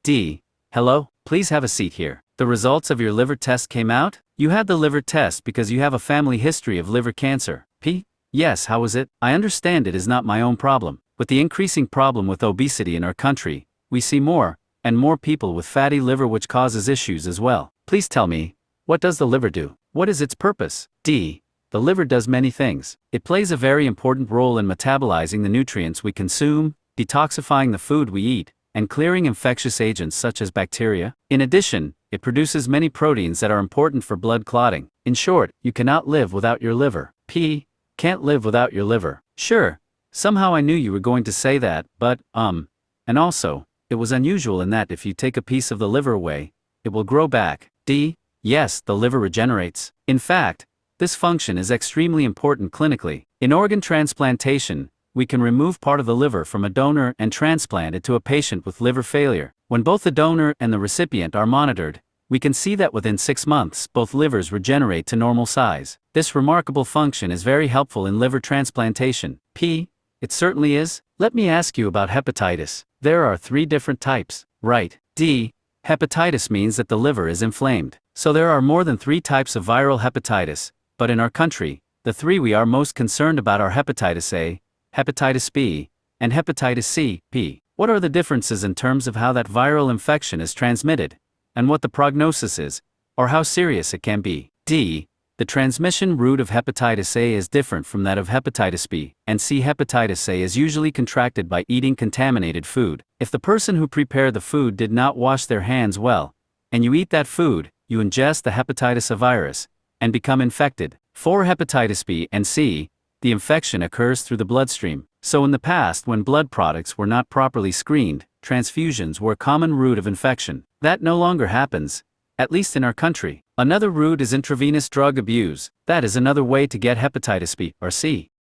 D. Hello, please have a seat here. The results of your liver test came out? You had the liver test because you have a family history of liver cancer. P. Yes, how was it? I understand it is not my own problem. With the increasing problem with obesity in our country, we see more and more people with fatty liver, which causes issues as well. Please tell me, what does the liver do? What is its purpose? D. The liver does many things. It plays a very important role in metabolizing the nutrients we consume, detoxifying the food we eat, and clearing infectious agents such as bacteria. In addition, it produces many proteins that are important for blood clotting. In short, you cannot live without your liver. P. Can't live without your liver. Sure. Somehow I knew you were going to say that, but, and also, it was unusual in that if you take a piece of the liver away, it will grow back. D. Yes, the liver regenerates. In fact, this function is extremely important clinically. In organ transplantation, we can remove part of the liver from a donor and transplant it to a patient with liver failure. When both the donor and the recipient are monitored, we can see that within 6 months both livers regenerate to normal size. This remarkable function is very helpful in liver transplantation. P. It certainly is. Let me ask you about hepatitis. There are 3 different types, right? D. Hepatitis means that the liver is inflamed. So there are more than 3 types of viral hepatitis, but in our country, the 3 we are most concerned about are hepatitis A, hepatitis B, and hepatitis C. P. What are the differences in terms of how that viral infection is transmitted, and what the prognosis is, or how serious it can be? D. The transmission route of hepatitis A is different from that of hepatitis B and C. Hepatitis A is usually contracted by eating contaminated food. If the person who prepared the food did not wash their hands well, and you eat that food, you ingest the hepatitis A virus and become infected. For hepatitis B and C, the infection occurs through the bloodstream. So in the past, when blood products were not properly screened, transfusions were a common route of infection. That no longer happens, at least in our country. Another route is intravenous drug abuse. That is another way to get hepatitis B or C.